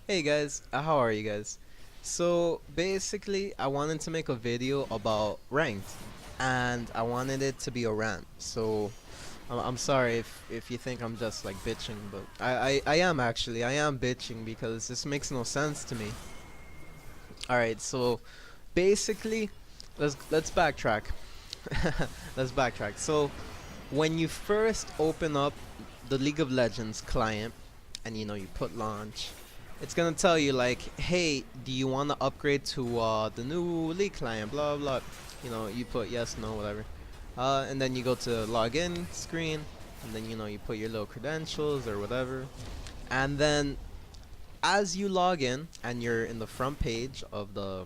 Hey guys, how are you guys? So basically, I wanted to make a video about ranked, and I wanted it to be a rant. So I'm sorry if you think I'm just like bitching, but I am actually I am bitching because this makes no sense to me. All right, so basically, let's backtrack. Let's backtrack. So when you first open up the League of Legends client and you put launch, it's gonna tell you like, hey, do you want to upgrade to the new League client, blah blah. You put yes, no, whatever, and then you go to login screen, and then you put your little credentials or whatever, and then as you log in and you're in the front page of the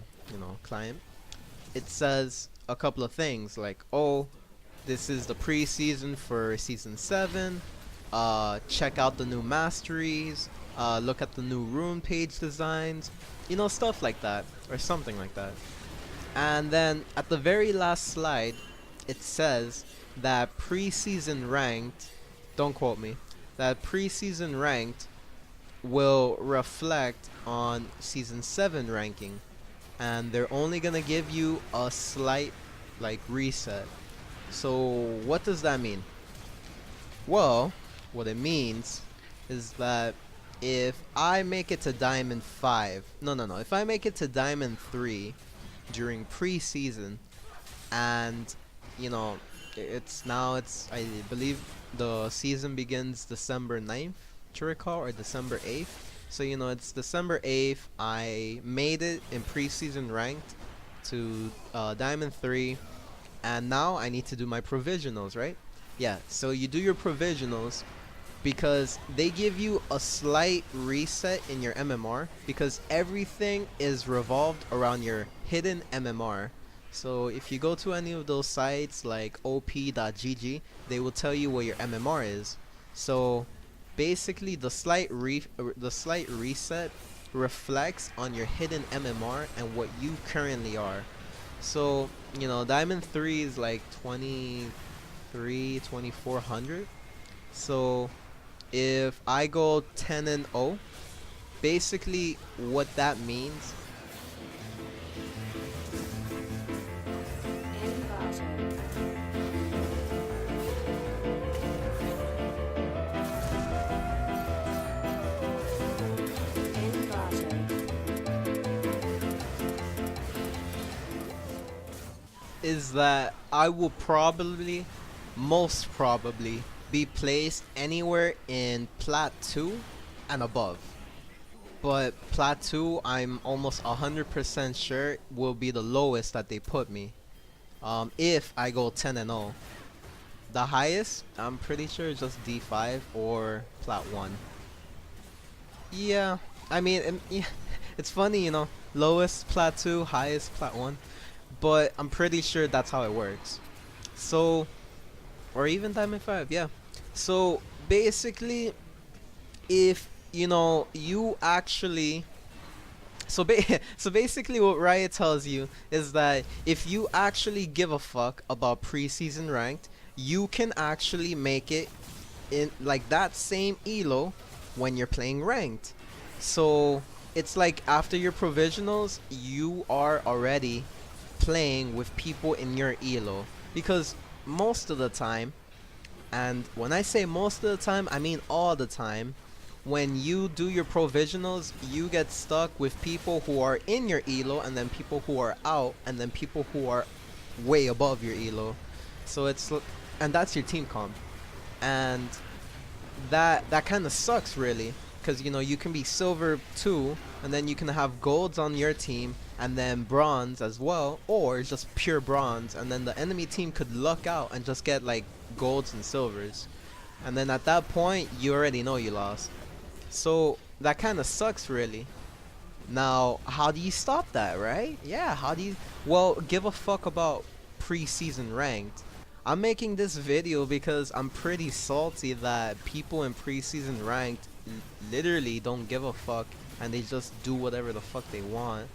client, it says a couple of things like, oh, this is the preseason for season 7. Check out the new masteries. Look at the new rune page designs. Stuff like that, or something like that. And then at the very last slide, it says that preseason ranked, don't quote me, that preseason ranked will reflect on season 7 ranking. And they're only gonna give you a slight like reset. So what does that mean? Well, what it means is that if I make it to Diamond 5, no, if I make it to Diamond 3 during preseason, and you know, I believe the season begins December 9th, to recall, or December 8th. So it's December 8th. I made it in preseason ranked to Diamond 3, and now I need to do my provisionals, right? Yeah, so you do your provisionals because they give you a slight reset in your MMR because everything is revolved around your hidden MMR. So if you go to any of those sites like op.gg, they will tell you what your MMR is. So basically the slight reset reflects on your hidden MMR and what you currently are. So, Diamond 3 is like 2400. So, if I go 10 and 0, basically what that means is that I will probably, most probably, be placed anywhere in Plat 2 and above. But Plat 2, I'm almost 100% sure will be the lowest that they put me. If I go 10 and 0. The highest, I'm pretty sure, is just D5 or Plat 1. Yeah, I mean, yeah, it's funny, lowest Plat 2, highest Plat 1. But I'm pretty sure that's how it works. So, or even Diamond 5, yeah. So, basically, if, you actually so basically what Riot tells you is that if you actually give a fuck about preseason ranked, you can actually make it in like that same elo when you're playing ranked. So it's like after your provisionals, you are already playing with people in your elo because most of the time, and when I say most of the time, I mean all the time, when you do your provisionals, you get stuck with people who are in your elo, and then people who are out, and then people who are way above your elo. So and that's your team comp, and that kind of sucks really, because you can be silver 2, and then you can have golds on your team, and then bronze as well, or just pure bronze, and then the enemy team could luck out and just get like golds and silvers, and then at that point you already know you lost. So that kind of sucks really. Now, how do you stop that, right? Yeah, how do you... Well, give a fuck about preseason ranked. I'm making this video because I'm pretty salty that people in preseason ranked literally don't give a fuck, and they just do whatever the fuck they want.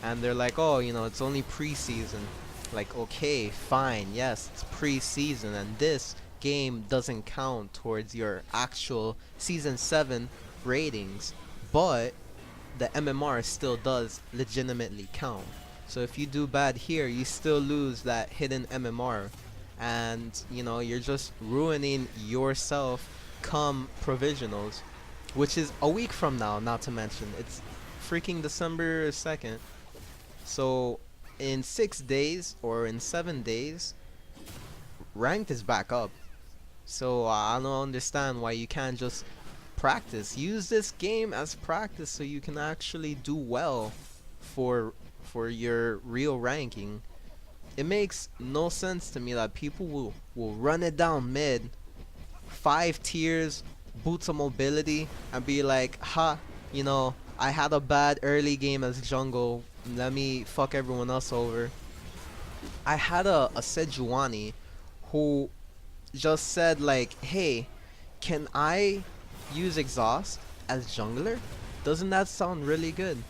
And they're like, oh, it's only preseason. Like, okay, fine, yes, it's preseason, and this game doesn't count towards your actual season 7 ratings, but the MMR still does legitimately count. So if you do bad here, you still lose that hidden MMR, and you know you're just ruining yourself come provisionals, which is a week from now. Not to mention it's freaking December 2nd. So in 6 days or in 7 days, ranked is back up. So I don't understand why you can't just practice. Use this game as practice so you can actually do well for your real ranking. It makes no sense to me that people will run it down mid, 5 tiers, boots of mobility, and be like, ha, you know, I had a bad early game as jungle. Let me fuck everyone else over. I had a Sejuani who just said like, hey, can I use exhaust as jungler? Doesn't that sound really good?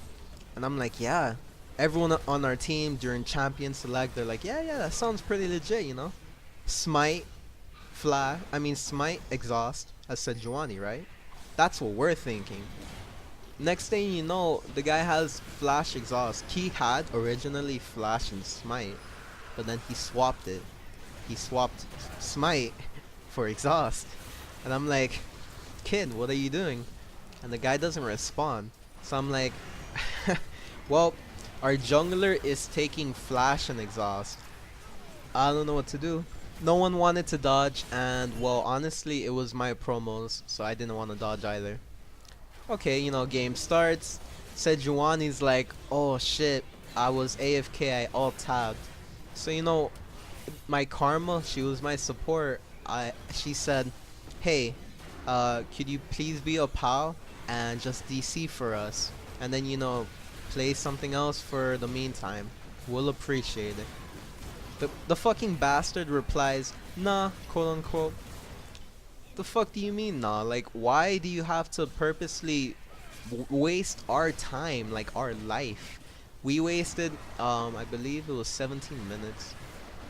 And I'm like, yeah. Everyone on our team during champion select, they're like, yeah, that sounds pretty legit, you know. Smite, Smite, exhaust as Sejuani, right? That's what we're thinking. Next thing you know, the guy has flash exhaust. He had originally flash and smite, but then he swapped it. He swapped smite for exhaust. And I'm like, kid, what are you doing? And the guy doesn't respond. So I'm like, well, our jungler is taking flash and exhaust. I don't know what to do. No one wanted to dodge, and well, honestly, it was my promos, so I didn't want to dodge either. Okay, you know, game starts. Sejuani's like, oh shit, I was AFK, I alt-tabbed. So, you know, my Karma, she was my support. She said, hey, could you please be a pal and just DC for us? And then, you know, play something else for the meantime. We'll appreciate it. The fucking bastard replies, nah, quote unquote. The fuck do you mean, nah? Like, why do you have to purposely waste our time, like our life? We wasted, I believe it was 17 minutes.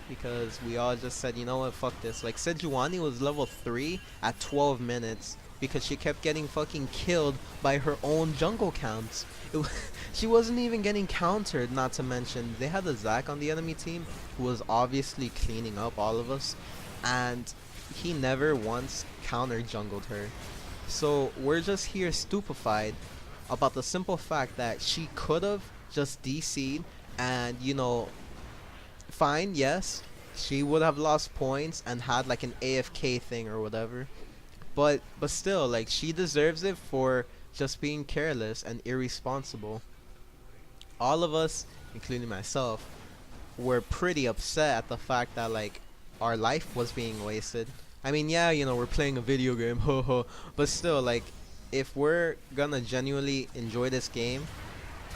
Because we all just said, you know what, fuck this. Like, Sejuani was level 3 at 12 minutes because she kept getting fucking killed by her own jungle camps. She wasn't even getting countered, not to mention they had a Zac on the enemy team who was obviously cleaning up all of us, and he never once counter jungled her. So we're just here stupefied about the simple fact that she could have just DC'd and, you know, fine, yes, she would have lost points and had like an AFK thing or whatever, but still, like, she deserves it for just being careless and irresponsible. All of us, including myself, were pretty upset at the fact that like our life was being wasted. I mean, yeah, you know, we're playing a video game, ho ho, but still, like, if we're gonna genuinely enjoy this game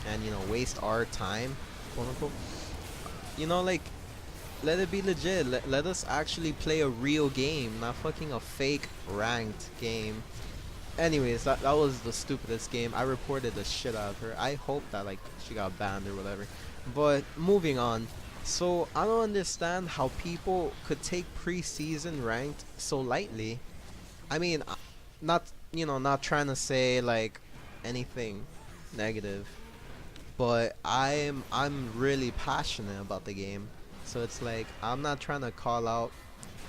and, you know, waste our time, quote unquote, you know, like, let it be legit. Let us actually play a real game, not fucking a fake ranked game. Anyways, that was the stupidest game. I reported the shit out of her. I hope that like she got banned or whatever. But moving on. So I don't understand how people could take preseason ranked so lightly. I mean, not, you know, not trying to say like anything negative, but I'm really passionate about the game. So it's like, I'm not trying to call out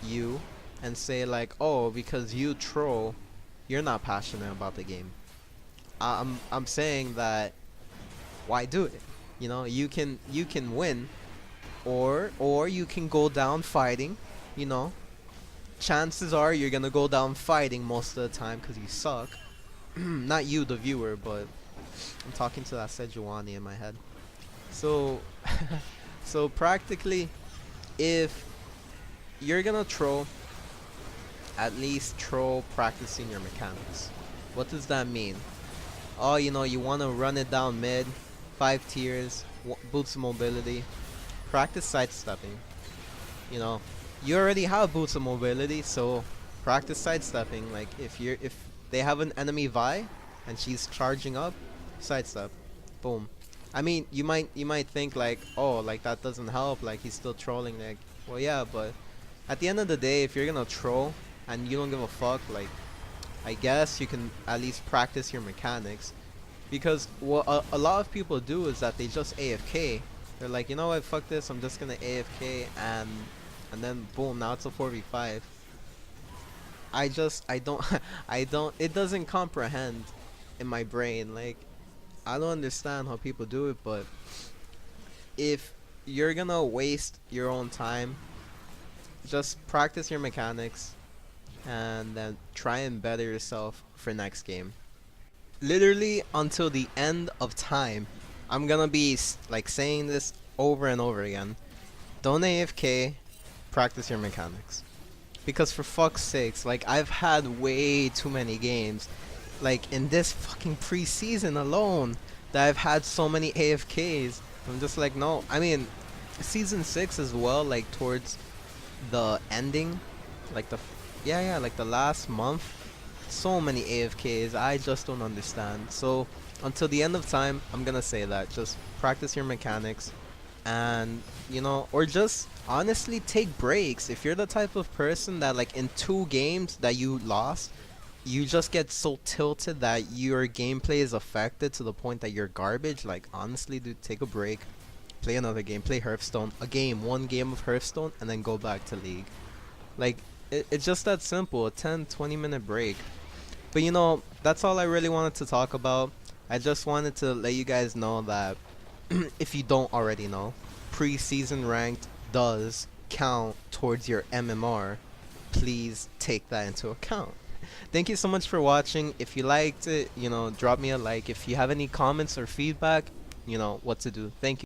you and say like, oh, because you troll, you're not passionate about the game. I'm saying that, why do it? You know, you can win, or you can go down fighting. You know, chances are you're gonna go down fighting most of the time because you suck. Not you, the viewer, but I'm talking to that Sejuani in my head. So, so practically, if you're gonna troll, at least troll practicing your mechanics. What does that mean? Oh, you know, you wanna run it down mid, 5 tiers, boots of mobility. Practice sidestepping. You know, you already have boots of mobility, so practice sidestepping. Like, if they have an enemy Vi and she's charging up, sidestep, boom. I mean, you might think like, oh, like that doesn't help, like he's still trolling. Like, well, yeah, but at the end of the day, if you're gonna troll and you don't give a fuck, like, I guess you can at least practice your mechanics, Because what a lot of people do is that they just AFK. They're like, you know what, fuck this, I'm just gonna AFK, and then boom, now it's a 4v5. I don't I don't, it doesn't comprehend in my brain. Like, I don't understand how people do it, but if you're gonna waste your own time, just practice your mechanics and then try and better yourself for next game. Literally until the end of time, I'm gonna be like saying this over and over again. Don't AFK, practice your mechanics. Because for fuck's sakes, like, I've had way too many games, like in this fucking preseason alone, that I've had so many AFKs. I'm just like, no. I mean, season 6 as well, like towards the ending, like yeah, like the last month, so many AFKs. I just don't understand. So until the end of time, I'm gonna say that just practice your mechanics, and or just honestly take breaks. If you're the type of person that, like, in 2 games that you lost, you just get so tilted that your gameplay is affected to the point that you're garbage, like, honestly, dude, take a break, play another game, play Hearthstone, one game of Hearthstone, and then go back to League. Like, it's just that simple, a 10-20 minute break. But that's all I really wanted to talk about. I just wanted to let you guys know that if you don't already know, preseason ranked does count towards your MMR. Please take that into account. Thank you so much for watching. If you liked it, drop me a like. If you have any comments or feedback, you know what to do. Thank you.